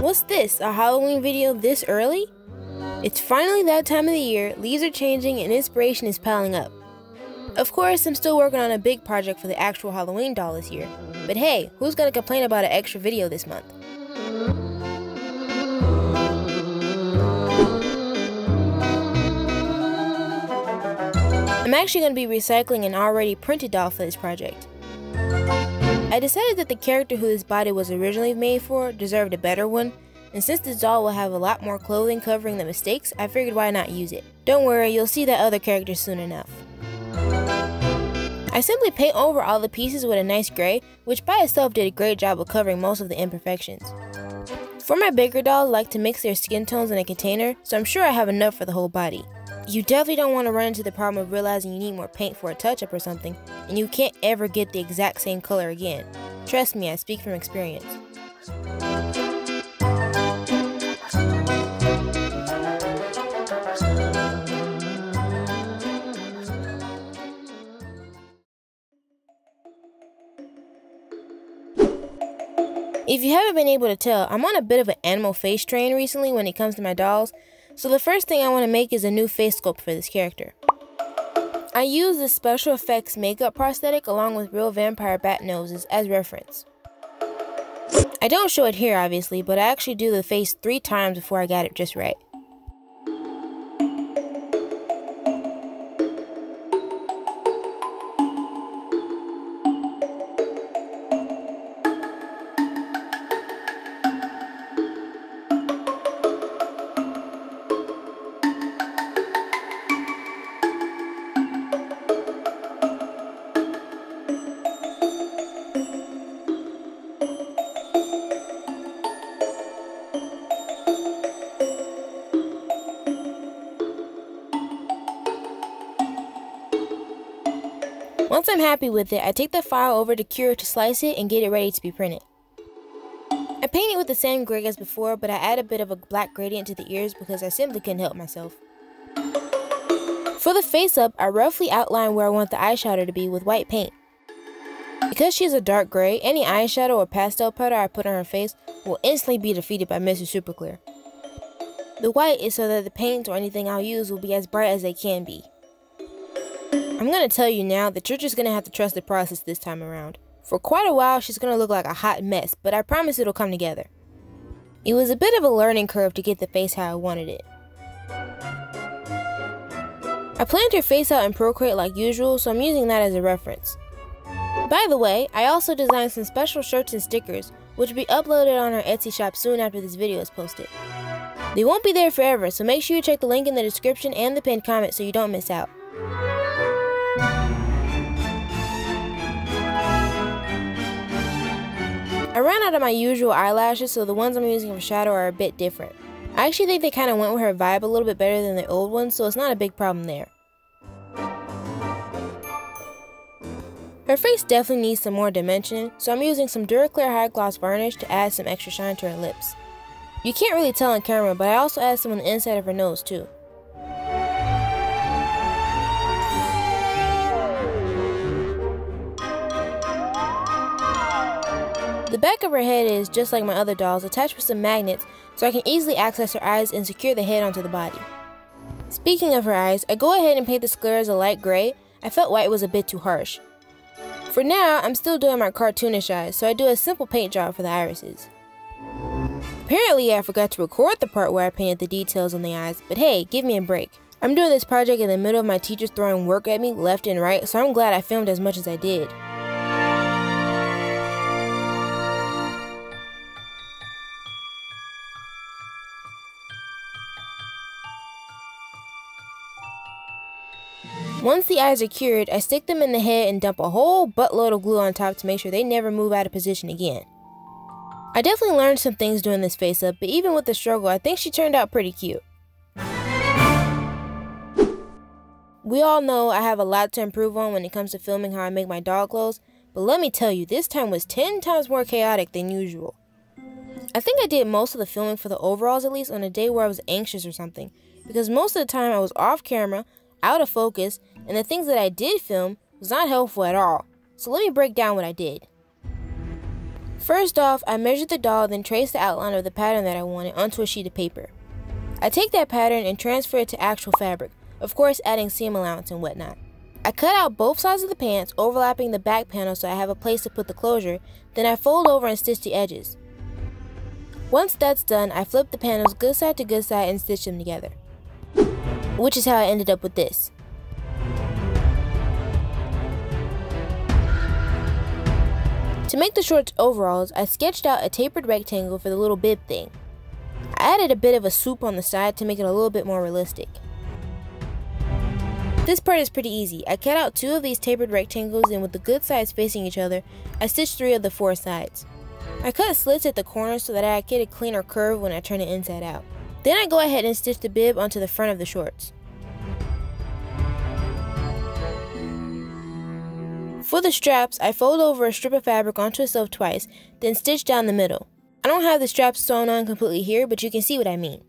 What's this, a Halloween video this early? It's finally that time of the year, leaves are changing and inspiration is piling up. Of course, I'm still working on a big project for the actual Halloween doll this year, but hey, who's gonna complain about an extra video this month? I'm actually going to be recycling an already printed doll for this project. I decided that the character who this body was originally made for deserved a better one, and since this doll will have a lot more clothing covering the mistakes, I figured why not use it. Don't worry, you'll see that other character soon enough. I simply paint over all the pieces with a nice gray, which by itself did a great job of covering most of the imperfections. For my bigger dolls, I like to mix their skin tones in a container, so I'm sure I have enough for the whole body. You definitely don't want to run into the problem of realizing you need more paint for a touch-up or something, and you can't ever get the exact same color again. Trust me, I speak from experience. If you haven't been able to tell, I'm on a bit of an animal face train recently when it comes to my dolls, so the first thing I want to make is a new face sculpt for this character. I use this special effects makeup prosthetic along with real vampire bat noses as reference. I don't show it here obviously, but I actually do the face 3 times before I got it just right. Once I'm happy with it, I take the file over to Cure to slice it and get it ready to be printed. I paint it with the same gray as before, but I add a bit of a black gradient to the ears because I simply couldn't help myself. For the face up, I roughly outline where I want the eyeshadow to be with white paint. Because she is a dark gray, any eyeshadow or pastel powder I put on her face will instantly be defeated by Mr. Super Clear. The white is so that the paint or anything I'll use will be as bright as they can be. I'm going to tell you now that you're just going to have to trust the process this time around. For quite a while, she's going to look like a hot mess, but I promise it'll come together. It was a bit of a learning curve to get the face how I wanted it. I planned her face out in Procreate like usual, so I'm using that as a reference. By the way, I also designed some special shirts and stickers, which will be uploaded on our Etsy shop soon after this video is posted. They won't be there forever, so make sure you check the link in the description and the pinned comment so you don't miss out. I ran out of my usual eyelashes, so the ones I'm using for shadow are a bit different. I actually think they kind of went with her vibe a little bit better than the old ones, so it's not a big problem there. Her face definitely needs some more dimension, so I'm using some DuraClear High Gloss Varnish to add some extra shine to her lips. You can't really tell on camera, but I also add some on the inside of her nose too. The back of her head is, just like my other dolls, attached with some magnets so I can easily access her eyes and secure the head onto the body. Speaking of her eyes, I go ahead and paint the scleras a light gray. I felt white was a bit too harsh. For now, I'm still doing my cartoonish eyes, so I do a simple paint job for the irises. Apparently, I forgot to record the part where I painted the details on the eyes, but hey, give me a break. I'm doing this project in the middle of my teachers throwing work at me left and right, so I'm glad I filmed as much as I did. Once the eyes are cured, I stick them in the head and dump a whole buttload of glue on top to make sure they never move out of position again. I definitely learned some things doing this face up, but even with the struggle, I think she turned out pretty cute. We all know I have a lot to improve on when it comes to filming how I make my doll clothes, but let me tell you, this time was 10 times more chaotic than usual. I think I did most of the filming for the overalls at least on a day where I was anxious or something, because most of the time I was off camera, out of focus, and the things that I did film was not helpful at all. So let me break down what I did. First off, I measured the doll, then traced the outline of the pattern that I wanted onto a sheet of paper. I take that pattern and transfer it to actual fabric, of course adding seam allowance and whatnot. I cut out both sides of the pants, overlapping the back panel so I have a place to put the closure, then I fold over and stitch the edges. Once that's done, I flip the panels good side to good side and stitch them together. Which is how I ended up with this. To make the shorts overalls, I sketched out a tapered rectangle for the little bib thing. I added a bit of a swoop on the side to make it a little bit more realistic. This part is pretty easy. I cut out 2 of these tapered rectangles, and with the good sides facing each other, I stitched 3 of the 4 sides. I cut slits at the corners so that I get a cleaner curve when I turn it inside out. Then I go ahead and stitch the bib onto the front of the shorts. For the straps, I fold over a strip of fabric onto itself twice, then stitch down the middle. I don't have the straps sewn on completely here, but you can see what I mean.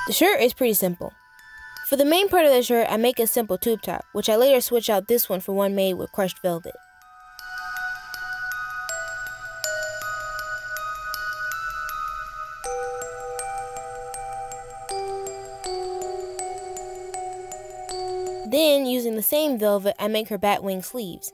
The shirt is pretty simple. For the main part of the shirt, I make a simple tube top, which I later switch out this one for one made with crushed velvet. Then, using the same velvet, I make her bat wing sleeves.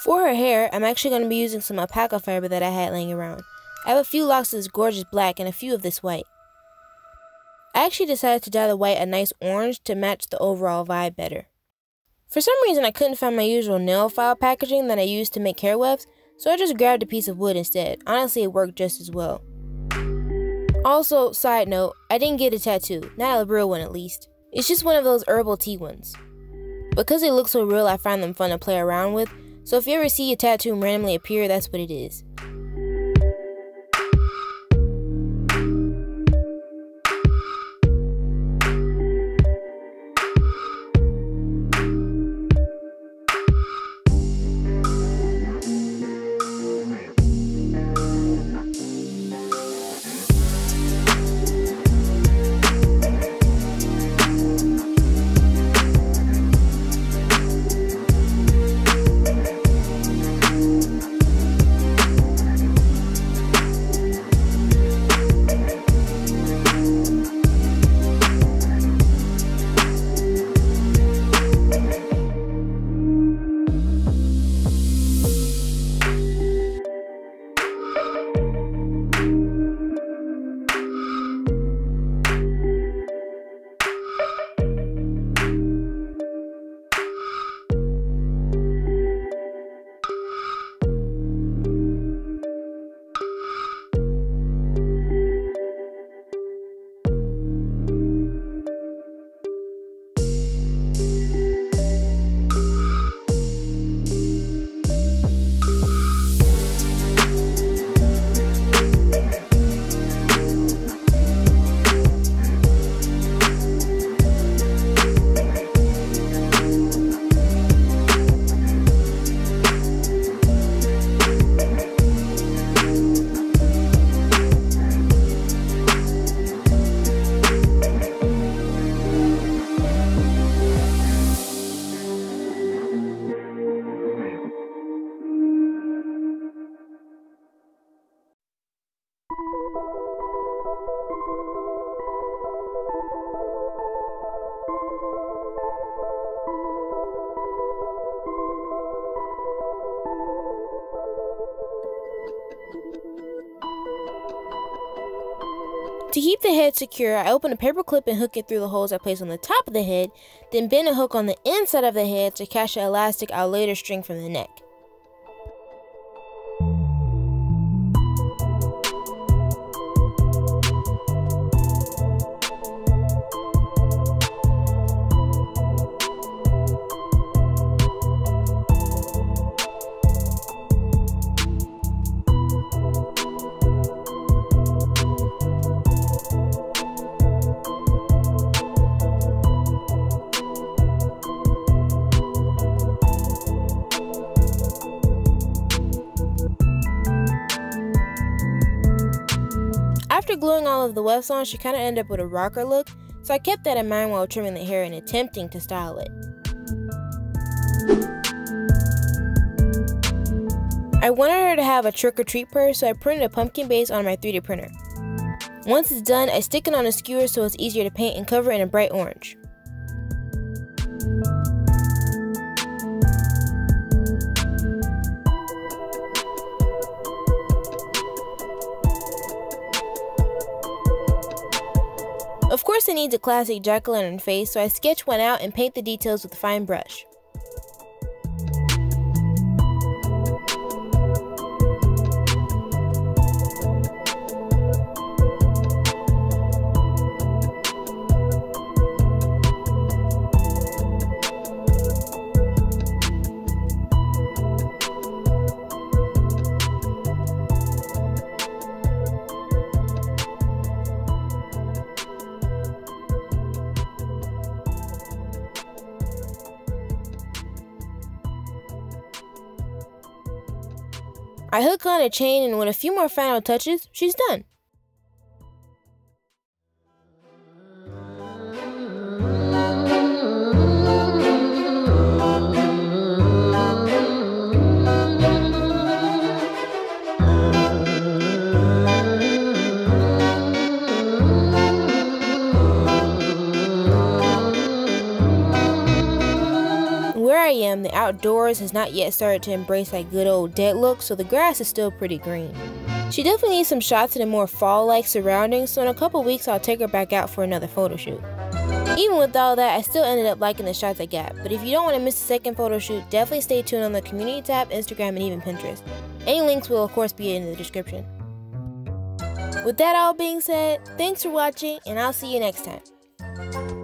For her hair, I'm actually going to be using some alpaca fiber that I had laying around. I have a few locks of this gorgeous black and a few of this white. I actually decided to dye the white a nice orange to match the overall vibe better. For some reason I couldn't find my usual nail file packaging that I used to make hair wefts, so I just grabbed a piece of wood instead. Honestly, it worked just as well. Also, side note, I didn't get a tattoo, not a real one at least. It's just one of those herbal tea ones. Because they look so real, I find them fun to play around with, so if you ever see a tattoo randomly appear, that's what it is. To keep the head secure, I open a paper clip and hook it through the holes I place on the top of the head, then bend a hook on the inside of the head to catch the elastic I'll later string from the neck. After gluing all of the wefts on, she kind of ended up with a rocker look, so I kept that in mind while trimming the hair and attempting to style it. I wanted her to have a trick-or-treat purse, so I printed a pumpkin base on my 3D printer. Once it's done, I stick it on a skewer so it's easier to paint and cover it in a bright orange. Of course it needs a classic jack-o'-lantern face, so I sketch one out and paint the details with a fine brush. I hook on a chain, and with a few more final touches, she's done. Where I am, the outdoors has not yet started to embrace that good old dead look, so the grass is still pretty green. She definitely needs some shots in a more fall-like surroundings, so in a couple weeks I'll take her back out for another photo shoot. Even with all that, I still ended up liking the shots I got, but if you don't want to miss the second photo shoot, definitely stay tuned on the community tab, Instagram, and even Pinterest. Any links will of course be in the description. With that all being said, thanks for watching, and I'll see you next time.